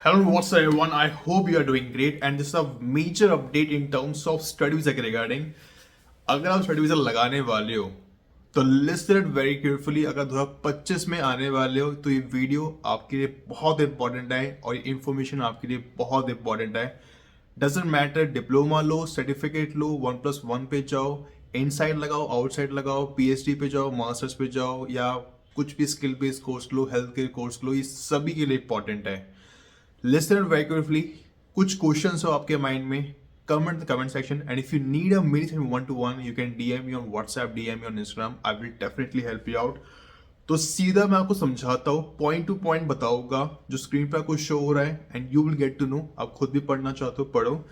Hello, what's up, everyone? I hope you are doing great. And this is a major update in terms of study visa के regarding. अगर आप study visa लगाने वाले हो तो listen it very carefully. अगर 2025 में आने वाले हो तो ये वीडियो आपके लिए बहुत इंपॉर्टेंट है और ये इन्फॉर्मेशन आपके लिए बहुत इंपॉर्टेंट है। डजेंट मैटर, डिप्लोमा लो, सर्टिफिकेट लो, 1+1 पे जाओ, इनसाइड लगाओ, आउटसाइड लगाओ, पीएचडी पे जाओ, मास्टर्स पे जाओ, या कुछ भी स्किल बेस्ड कोर्स लो, हेल्थ केयर कोर्स लो, ये सभी के लिए इंपॉर्टेंट है। Listen very carefully. कुछ क्वेश्चंस हो आपके माइंड में, comment the comment section, and if you need a meeting one to one you can DM me on WhatsApp, DM me on Instagram. I will definitely help you out. तो सीधा मैं आपको समझाता हूँ, point two point बताऊंगा जो screen पे आपको शो हो रहा है, and you will get to know. आप खुद भी पढ़ना चाहते हो पढ़ो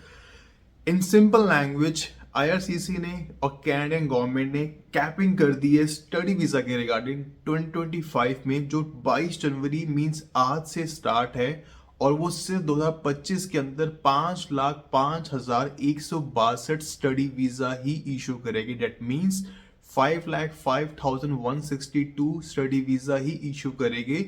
इन सिंपल लैंग्वेज। आईआरसीसी ने और कैनेडियन गवर्नमेंट ने कैपिंग कर दी है स्टडी वीजा के रिगार्डिंग 2025 में, जो 22 जनवरी मींस आज से स्टार्ट है, और वो सिर्फ 2025 के अंदर 5,05,162 स्टडी वीजा ही इशू करेगी। डेट मींस 5,05,162 स्टडी वीजा ही इशू करेगी।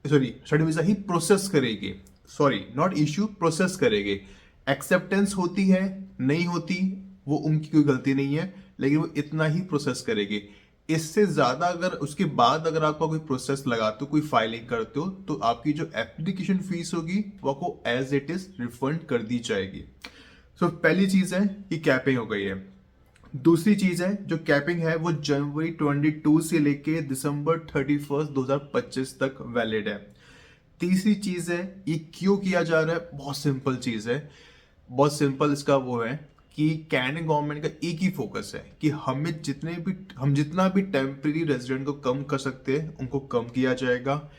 सॉरी, स्टडी वीजा ही प्रोसेस करेगी। सॉरी, नॉट इशू, प्रोसेस करेंगे। एक्सेप्टेंस होती है, नहीं होती, वो उनकी कोई गलती नहीं है, लेकिन वो इतना ही प्रोसेस करेगी। इससे ज्यादा अगर उसके बाद अगर आपका कोई प्रोसेस लगाते हो, कोई फाइलिंग करते हो, तो आपकी जो एप्लीकेशन फीस होगी वो आपको एज इट इज रिफंड कर दी जाएगी। सो पहली चीज है कि कैपिंग हो गई है। दूसरी चीज है, जो कैपिंग है वो जनवरी 22 से लेके दिसंबर 31 2025 तक वैलिड है। तीसरी चीज है, ये क्यों किया जा रहा है, बहुत सिंपल चीज है, बहुत सिंपल। इसका वो है कि कैनेडियन गवर्नमेंट का एक ही फोकस है कि हम जितना भी टेम्परेरी रेजिडेंट को कम कर सकते हैं उनको कम किया जाएगा।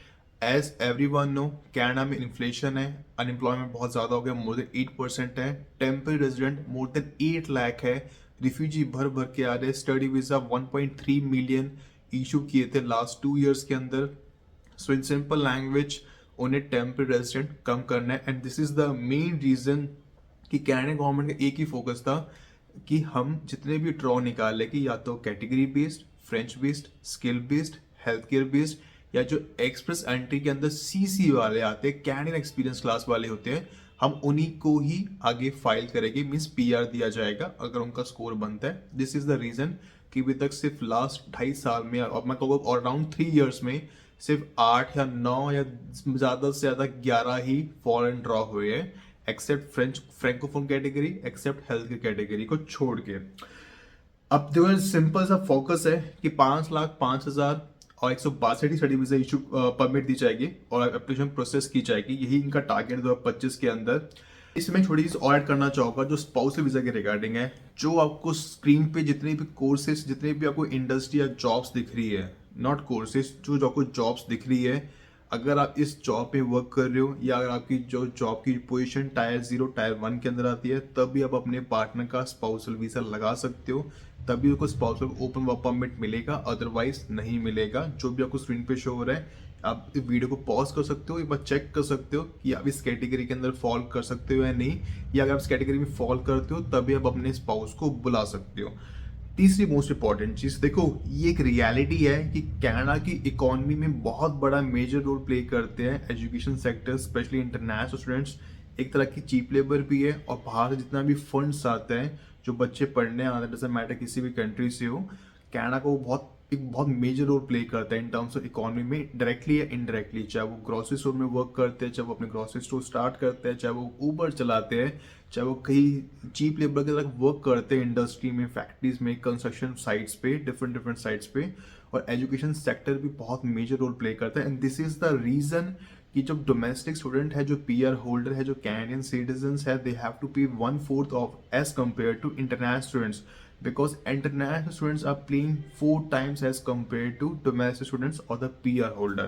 एज एवरीवन नो, कनाडा में इन्फ्लेशन है, अनएम्प्लॉयमेंट बहुत ज़्यादा हो गया, मोर देन 8% है, temporary resident more than 8 lakh है, रिफ्यूजी भर भर के आ रहे। स्टडी वीज़ा 1.3 मिलियन इशू किए थे लास्ट 2 ईयर्स के अंदर। सो इन सिंपल लैंग्वेज, उन्हें टेम्परेरी रेजिडेंट कम करना है, and this is the main reason कि कैनेडियन गवर्नमेंट का एक ही फोकस था कि हम जितने भी ड्रॉ निकाले कि या तो category based, French based, skill based, health care based, या जो एक्सप्रेस एंट्री के अंदर सीसी वाले आते हैं, कैनेडियन एक्सपीरियंस क्लास वाले होते हैं, हम उन्हीं को ही आगे फाइल करेंगे, मीन्स पीआर दिया जाएगा अगर उनका स्कोर बनता है। दिस इज द रीजन कि अभी तक सिर्फ लास्ट 2.5 साल में, और मैं कहूँगा अराउंड 3 ईयर्स में, सिर्फ 8 या 9 या ज़्यादा से ज़्यादा 11 ही फॉरेन ड्रॉ हुए हैं, except francophone category, except health care category को छोड़ के। अब जो सिंपल सा फोकस है कि 5,05,000 और 162 स्टडी वीजा इशू परमिट दी जाएगी और एप्लीकेशन प्रोसेस की जाएगी, यही इनका टारगेट 2025 के अंदर। इसमें छोटी चीज और ऐड करना चाहूंगा जो स्पाउसल वीजा के रिगार्डिंग है। जो आपको स्क्रीन पे जितने भी कोर्सेज, जितने भी आपको इंडस्ट्री या जॉब्स दिख रही है, नॉट कोर्सेज, जो आपको जॉब्स दिख रही है, अगर आप इस जॉब पे वर्क कर रहे हो या अगर आपकी जो जॉब की पोजीशन टायर 0 टायर 1 के अंदर आती है, तब भी आप अपने पार्टनर का स्पाउसल वीजा लगा सकते हो, तभी आपको स्पाउसल ओपन वर्क परमिट मिलेगा, अदरवाइज नहीं मिलेगा। जो भी आपको स्क्रीन पे शो हो रहा है, आप इस वीडियो को पॉज कर सकते हो, एक बार चेक कर सकते हो कि आप इस कैटेगरी के अंदर फॉल कर सकते हो या नहीं, या अगर आप इस कैटेगरी में फॉल करते हो तभी आप अपने स्पाउस को बुला सकते हो। तीसरी मोस्ट इंपॉर्टेंट चीज, देखो ये एक रियलिटी है कि कनाडा की इकोनॉमी में बहुत बड़ा मेजर रोल प्ले करते हैं education sector, specially international students. एक तरह की चीप लेबर भी है, और बाहर से जितना भी फंड्स आते हैं जो बच्चे पढ़ने आते हैं, डजंट मैटर किसी भी कंट्री से हो, कनाडा को एक बहुत मेजर रोल प्ले करता है इन टर्म्स ऑफ इकोनॉमी में, डायरेक्टली या इनडायरेक्टली। चाहे वो ग्रोसरी स्टोर में वर्क करते हैं, चाहे वो अपने ग्रोसरी स्टोर स्टार्ट करते हैं, चाहे वो ऊबर चलाते हैं, चाहे वो कहीं चीप लेबर के तरह वर्क करते हैं इंडस्ट्री में, फैक्ट्रीज में, कंस्ट्रक्शन साइट्स पे, डिफरेंट साइट्स पे। और एजुकेशन सेक्टर भी बहुत मेजर रोल प्ले करता है, and this is the reason कि जो डोमेस्टिक स्टूडेंट है, जो पीआर होल्डर है, जो कैनेडियन सिटीजन्स है, they have to pay 1/4 of as compare to international students, because international students are paying 4 times as compared to domestic students or the PR holder.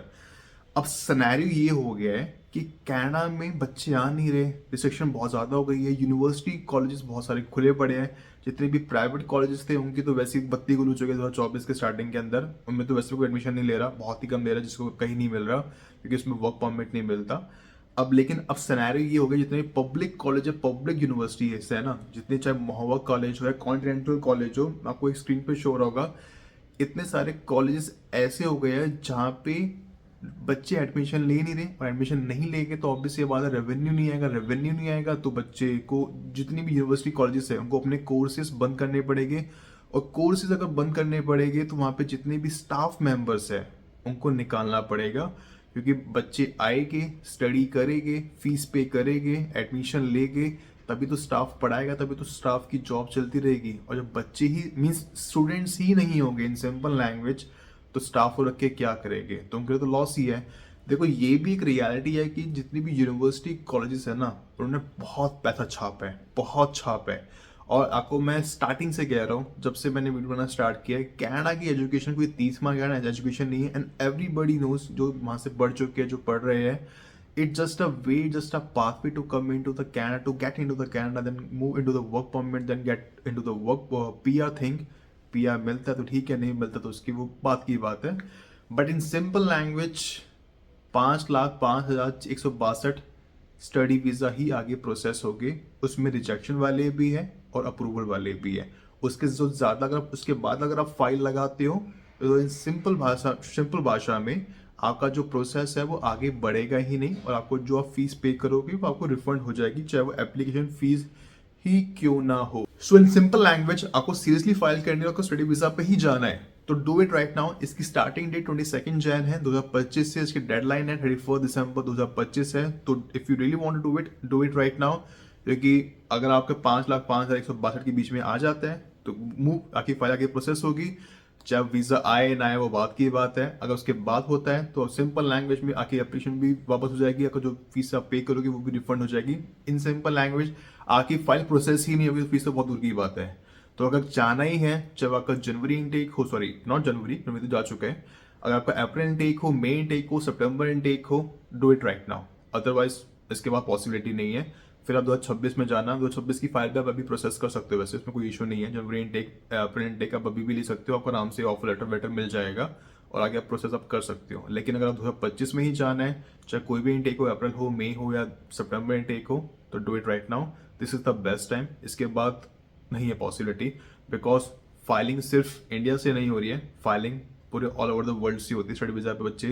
अब scenario ये हो गया है कि कनाडा में बच्चे आ नहीं रहे, रिस्ट्रिक्शन बहुत ज़्यादा हो गई है, यूनिवर्सिटी कॉलेजेस बहुत सारे खुले पड़े हैं, जितने भी प्राइवेट कॉलेजेस थे उनकी तो वैसे ही बत्ती गुल हो चुके 2024 के स्टार्टिंग के अंदर, उनमें तो वैसे कोई एडमिशन नहीं ले रहा, बहुत ही कम ले रहा, जिसको कहीं नहीं मिल रहा क्योंकि उसमें वर्क परमिट नहीं मिलता। अब लेकिन अब सिनेरियो ये हो गया, जितने पब्लिक कॉलेज है, पब्लिक यूनिवर्सिटी है ना, जितने चाहे मोहवा कॉलेज हो या कॉन्टिनेंटल कॉलेज हो, आपको एक स्क्रीन पे शो हो रहा होगा, इतने सारे कॉलेजेस ऐसे हो गए हैं जहाँ पे बच्चे एडमिशन ले नहीं रहे, और एडमिशन नहीं लेंगे तो ऑब्वियस ये बात है रेवेन्यू नहीं आएगा, रेवेन्यू नहीं आएगा तो बच्चे को जितनी भी यूनिवर्सिटी कॉलेजेस है उनको अपने कोर्सेज बंद करने पड़ेंगे, और कोर्सेज अगर बंद करने पड़ेंगे तो वहाँ पे जितने भी स्टाफ मेंबर्स है उनको निकालना पड़ेगा, क्योंकि बच्चे आएंगे, स्टडी करेंगे, फीस पे करेंगे, एडमिशन लेंगे, तभी तो स्टाफ पढ़ाएगा, तभी तो स्टाफ की जॉब चलती रहेगी। और जब बच्चे ही मीन्स स्टूडेंट्स ही नहीं होंगे इन सिंपल लैंग्वेज, तो स्टाफ को रख के क्या करेंगे, तो उनके लिए तो लॉस ही है। देखो ये भी एक रियलिटी है कि जितनी भी यूनिवर्सिटी कॉलेजेस है ना, उन्होंने बहुत पैसा छापा है, बहुत छापा है। और आपको मैं स्टार्टिंग से कह रहा हूँ, जब से मैंने वीडियो बनाना स्टार्ट किया है, कनाडा की एजुकेशन कोई 30 माह का एजुकेशन नहीं है, एंड एवरीबडी नोज जो वहाँ से पढ़ चुके हैं, जो पढ़ रहे हैं, it's just a way, just a pathway to come into the Canada, to get into the Canada, then move into the work permit, then get into the work PR thing। PR मिलता है तो ठीक है, नहीं मिलता तो उसकी वो बात की बात है। But in simple language 5,05,162 study visa ही आगे प्रोसेस होगी, उसमें रिजेक्शन वाले भी हैं और अप्रूवल वाले भी हैं। उसके जो ज़्यादा अगर उसके बाद अगर आप फाइल लगाते हो तो इन सिंपल भाषा में आपका जो प्रोसेस है वो आगे बढ़ेगा ही नहीं, और आपको जो आप फीस पे करोगे वो आपको रिफंड हो जाएगी, चाहे वो एप्लीकेशन फीस ही क्यों ना हो। सो इन सिंपल लैंग्वेज आपको सीरियसली फाइल करनी है, आपको स्टडी वीजा पे ही जाना है तो डू इट राइट नाउ। इसकी स्टार्टिंग डेट 22 जैन है 2025 से, इसकी डेडलाइन है 31 दिसंबर 2025 है। तो if you really want to do it right now, क्योंकि अगर आपके 5,05,162 के बीच में आ जाता है तो मूव आपकी फाइल आगे प्रोसेस होगी, चाहे वीजा आए ना आए वो बात की बात है। अगर उसके बाद होता है तो सिंपल लैंग्वेज में आपकी एप्लीकेशन भी वापस हो जाएगी, अगर जो फीस आप पे करोगे वो भी रिफंड हो जाएगी। इन सिंपल लैंग्वेज आपकी फाइल प्रोसेस ही नहीं होगी तो फीस तो बहुत दूर की बात है। तो अगर जाना ही है, चाहे आपका जनवरी इनटेक हो, सॉरी नॉट जनवरी तो जा चुका है, अगर आपका अप्रैल इनटेक हो, मई इनटेक हो, सितंबर इनटेक हो, do it right now, otherwise इसके बाद पॉसिबिलिटी नहीं है। फिर आप 2026 में जाना, 2026 की फाइल भी आप अभी प्रोसेस कर सकते हो, वैसे इसमें कोई इशू नहीं है। जनवरी इनटेक अप्रैल इनटेक आप अभी भी ले सकते हो, आपको आराम से ऑफर लेटर वेटर मिल जाएगा और आगे आप प्रोसेस आप कर सकते हो। लेकिन अगर आप 2025 में ही जाना है, चाहे कोई भी इनटेक हो, अप्रैल हो, मई हो या सितंबर इनटेक हो, तो do it right now, this is the best time. इसके बाद नहीं है पॉसिबिलिटी, बिकॉज फाइलिंग सिर्फ इंडिया से नहीं हो रही है, फाइलिंग पूरे ऑल ओवर द वर्ल्ड से होती है। स्टडी वीजा पे बच्चे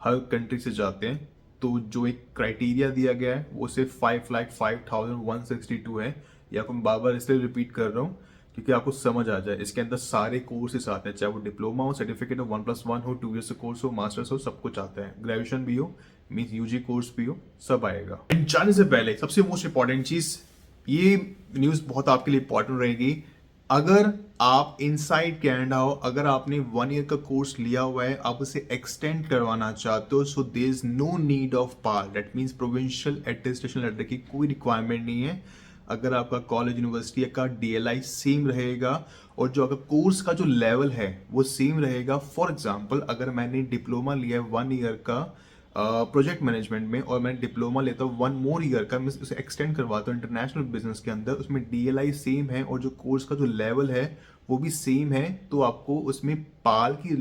हर कंट्री से जाते हैं, तो जो एक क्राइटेरिया दिया गया है वो सिर्फ 5,05,162 है। ये आपको बार बार इसलिए रिपीट कर रहा हूँ क्योंकि आपको समझ आ जाए। इसके अंदर सारे कोर्सेस आते हैं, चाहे वो डिप्लोमा हो, सर्टिफिकेट हो, 1+1 हो, 2 ईयर्स कोर्स हो, मास्टर्स हो, सब कुछ आता है। ग्रेजुएशन भी हो, मीन्स यूजी कोर्स भी हो, सब आएगा। जाने से पहले सबसे मोस्ट इंपॉर्टेंट चीज, ये न्यूज बहुत आपके लिए इंपॉर्टेंट रहेगी। अगर आप इनसाइड कैनेडा हो, अगर आपने 1 ईयर का कोर्स लिया हुआ है, आप उसे एक्सटेंड करवाना चाहते हो, so there is no need of PAL, that means provincial attestation letter की कोई रिक्वायरमेंट नहीं है। अगर आपका कॉलेज यूनिवर्सिटी का DLI सेम रहेगा और जो अगर कोर्स का जो लेवल है वो सेम रहेगा। फॉर एग्जाम्पल अगर मैंने डिप्लोमा लिया है 1 ईयर का प्रोजेक्ट मैनेजमेंट में, और मैं डिप्लोमा लेता हूँ 1 मोर ईयर का, मैं उसे एक्सटेंड करवाता हूँ इंटरनेशनल बिजनेस के अंदर, उसमें DLI सेम है और जो कोर्स का जो लेवल है वो भी सेम है, तो आपको उसमें पाल की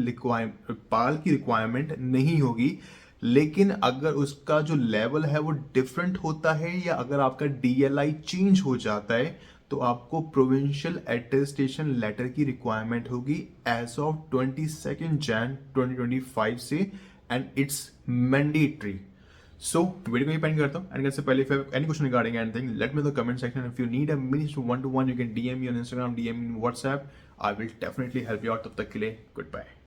रिक्वायरमेंट नहीं होगी। लेकिन अगर उसका जो लेवल है वो डिफरेंट होता है, या अगर आपका DLI चेंज हो जाता है, तो आपको प्रोविंशियल अटेस्टेशन लेटर की रिक्वायरमेंट होगी एज ऑफ 22 जैन 2025 से, and it's mandatory. So video को ही पेंड करता हूँ, एंड से पहले if any question regarding anything, let me know comment section. If you need a minute to 1-to-1, you can DM me on Instagram, DM me on WhatsApp, I will definitely help you out. तब तक के लिए good bye.